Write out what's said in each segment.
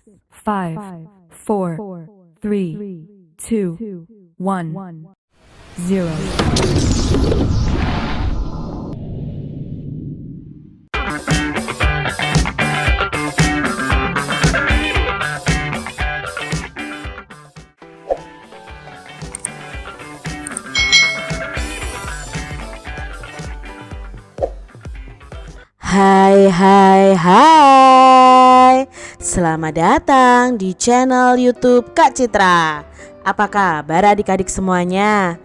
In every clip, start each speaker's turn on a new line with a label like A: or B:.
A: 5, 4, 3, 2, 1, 0.
B: Hai. Selamat datang di channel YouTube Kak Citra. Apa kabar adik-adik semuanya?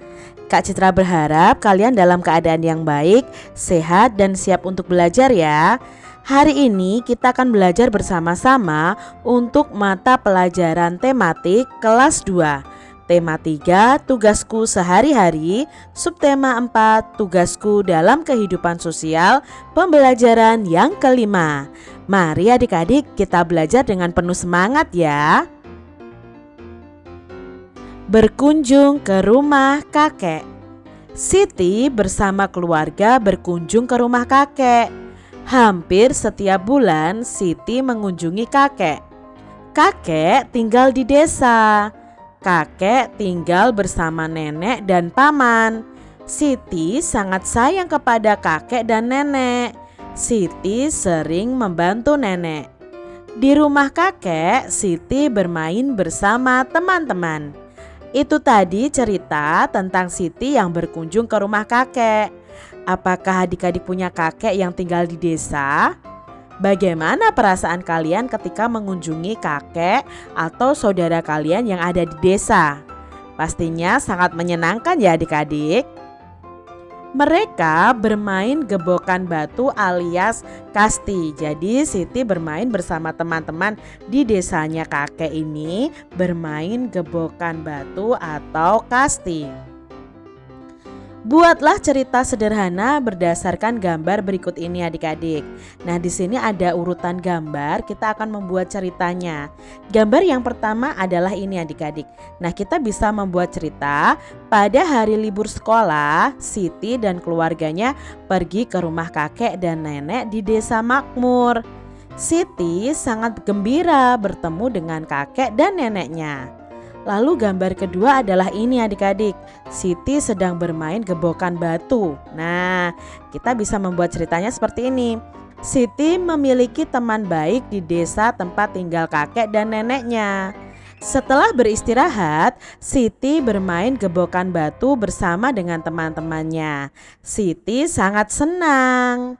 B: Kak Citra berharap kalian dalam keadaan yang baik, sehat dan siap untuk belajar ya. Hari ini kita akan belajar bersama-sama untuk mata pelajaran tematik kelas 2. Tema 3, tugasku sehari-hari. Subtema 4, tugasku dalam kehidupan sosial. Pembelajaran yang kelima. Mari adik-adik kita belajar dengan penuh semangat ya. Berkunjung ke rumah kakek. Siti bersama keluarga berkunjung ke rumah kakek. Hampir setiap bulan Siti mengunjungi kakek. Kakek tinggal di desa. Kakek tinggal bersama nenek dan paman. Siti sangat sayang kepada kakek dan nenek. Siti sering membantu nenek. Di rumah kakek, Siti bermain bersama teman-teman. Itu tadi cerita tentang Siti yang berkunjung ke rumah kakek. Apakah adik-adik punya kakek yang tinggal di desa? Bagaimana perasaan kalian ketika mengunjungi kakek atau saudara kalian yang ada di desa? Pastinya sangat menyenangkan ya adik-adik. Mereka bermain gebokan batu alias kasti. Jadi Siti bermain bersama teman-teman di desanya kakek ini bermain gebokan batu atau kasti. Buatlah cerita sederhana berdasarkan gambar berikut ini adik-adik. Nah, di sini ada urutan gambar, kita akan membuat ceritanya. Gambar yang pertama adalah ini adik-adik. Nah, kita bisa membuat cerita pada hari libur sekolah, Siti dan keluarganya pergi ke rumah kakek dan nenek di desa makmur. Siti sangat gembira bertemu dengan kakek dan neneknya. Lalu gambar kedua adalah ini adik-adik. Siti sedang bermain gebokan batu. Nah, kita bisa membuat ceritanya seperti ini. Siti memiliki teman baik di desa tempat tinggal kakek dan neneknya. Setelah beristirahat, Siti bermain gebokan batu bersama dengan teman-temannya. Siti sangat senang.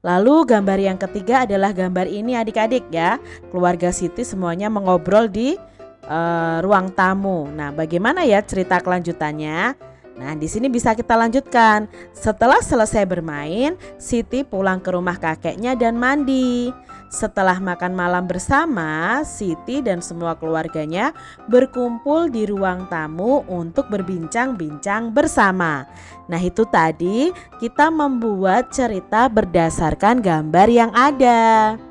B: Lalu gambar yang ketiga adalah gambar ini adik-adik ya. Keluarga Siti semuanya mengobrol di ruang tamu. Nah, bagaimana ya cerita kelanjutannya? Nah, di sini bisa kita lanjutkan. Setelah selesai bermain, Siti pulang ke rumah kakeknya dan mandi. Setelah makan malam bersama, Siti dan semua keluarganya berkumpul di ruang tamu untuk berbincang-bincang bersama. Nah, itu tadi kita membuat cerita berdasarkan gambar yang ada.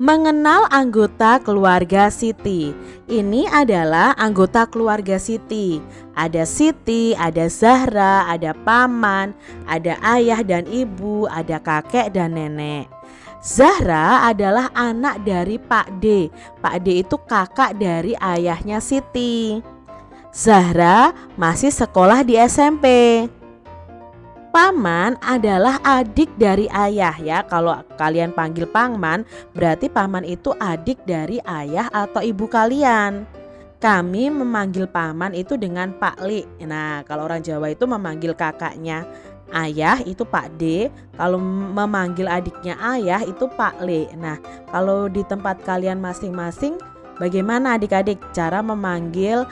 B: Mengenal anggota keluarga Siti. Ini adalah anggota keluarga Siti. Ada Siti, ada Zahra, ada paman, ada ayah dan ibu, ada kakek dan nenek. Zahra adalah anak dari Pak D. Pak D itu kakak dari ayahnya Siti. Zahra masih sekolah di SMP. Paman adalah adik dari ayah ya. Kalau kalian panggil paman, berarti paman itu adik dari ayah atau ibu kalian. Kami memanggil paman itu dengan Pak Li. Nah, kalau orang Jawa itu memanggil kakaknya ayah itu Pak D. Kalau memanggil adiknya ayah itu Pak Li. Nah, kalau di tempat kalian masing-masing, bagaimana adik-adik cara memanggil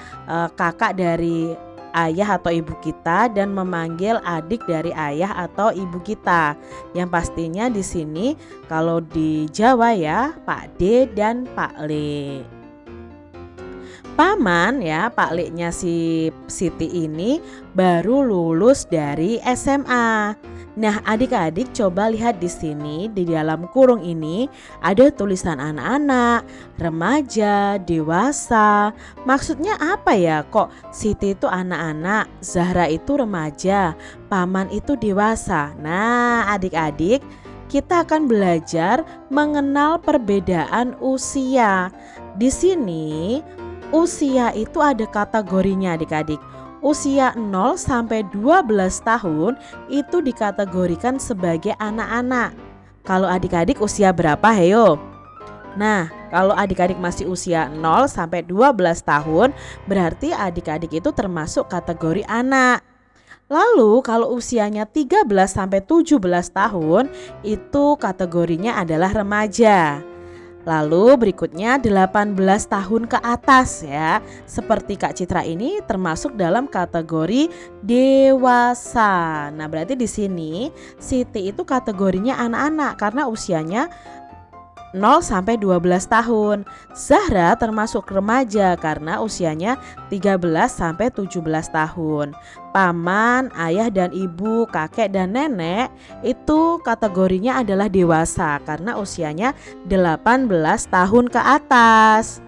B: kakak dari ayah atau ibu kita dan memanggil adik dari ayah atau ibu kita? Yang pastinya di sini kalau di Jawa ya Pak D dan Pak Le. Paman ya, Pak Le-nya si Siti ini baru lulus dari SMA. Nah, adik-adik coba lihat di sini, di dalam kurung ini ada tulisan anak-anak, remaja, dewasa. Maksudnya apa ya? Kok Siti itu anak-anak, Zahra itu remaja, paman itu dewasa. Nah, adik-adik kita akan belajar mengenal perbedaan usia. Di sini usia itu ada kategorinya adik-adik. Usia 0 sampai 12 tahun itu dikategorikan sebagai anak-anak. Kalau adik-adik usia berapa, heyo? Nah, kalau adik-adik masih usia 0 sampai 12 tahun, berarti adik-adik itu termasuk kategori anak. Lalu kalau usianya 13 sampai 17 tahun, itu kategorinya adalah remaja. Lalu berikutnya 18 tahun ke atas ya. Seperti Kak Citra ini termasuk dalam kategori dewasa. Nah, berarti di sini Siti itu kategorinya anak-anak karena usianya 0 sampai 12 tahun. Zahra termasuk remaja karena usianya 13 sampai 17 tahun. Paman, ayah dan ibu, kakek dan nenek itu kategorinya adalah dewasa karena usianya 18 tahun ke atas.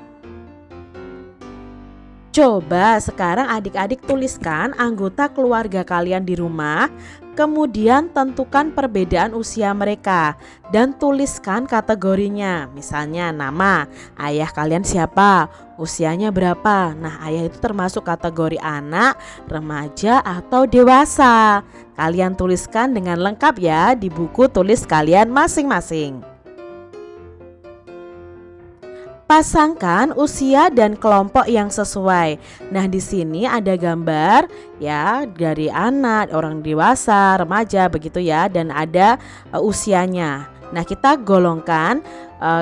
B: Coba sekarang adik-adik tuliskan anggota keluarga kalian di rumah, kemudian tentukan perbedaan usia mereka dan tuliskan kategorinya. Misalnya nama, ayah kalian siapa, usianya berapa. Nah, ayah itu termasuk kategori anak, remaja atau dewasa. Kalian tuliskan dengan lengkap ya di buku tulis kalian masing-masing. Pasangkan usia dan kelompok yang sesuai. Nah, di sini ada gambar ya dari anak, orang dewasa, remaja begitu ya, dan ada usianya. Nah, kita golongkan,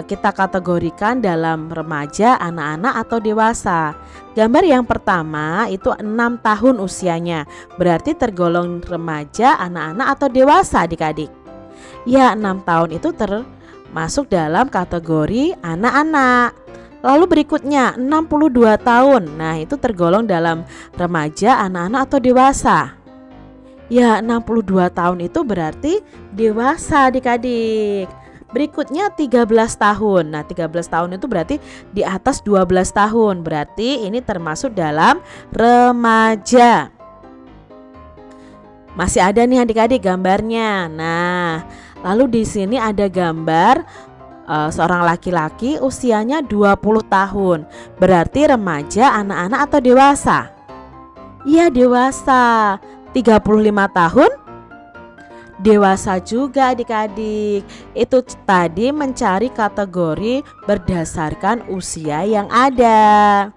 B: kita kategorikan dalam remaja, anak-anak atau dewasa. Gambar yang pertama itu 6 tahun usianya. Berarti tergolong remaja, anak-anak atau dewasa adik-adik. Ya, 6 tahun itu masuk dalam kategori anak-anak. Lalu berikutnya 62 tahun. Nah, itu tergolong dalam remaja, anak-anak atau dewasa. Ya, 62 tahun itu berarti dewasa adik-adik. Berikutnya 13 tahun. Nah, 13 tahun itu berarti di atas 12 tahun. Berarti ini termasuk dalam remaja. Masih ada nih adik-adik gambarnya. Nah, lalu di sini ada gambar seorang laki-laki usianya 20 tahun. Berarti remaja, anak-anak atau dewasa? Iya, dewasa. 35 tahun? Dewasa juga adik-adik. Itu tadi mencari kategori berdasarkan usia yang ada.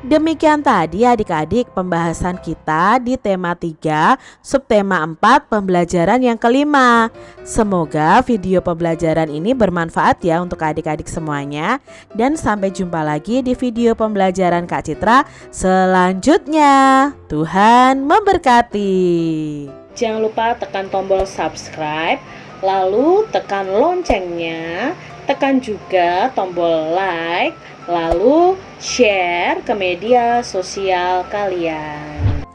B: Demikian tadi adik-adik pembahasan kita di tema 3, subtema 4, pembelajaran yang kelima. Semoga video pembelajaran ini bermanfaat ya untuk adik-adik semuanya. Dan sampai jumpa lagi di video pembelajaran Kak Citra selanjutnya. Tuhan memberkati. Jangan lupa tekan tombol subscribe, lalu tekan loncengnya, tekan juga tombol like, lalu share ke media sosial kalian.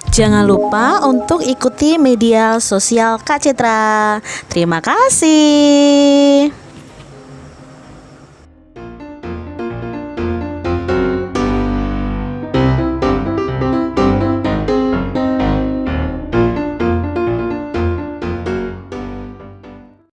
B: Jangan lupa untuk ikuti media sosial Kak Citra. Terima kasih.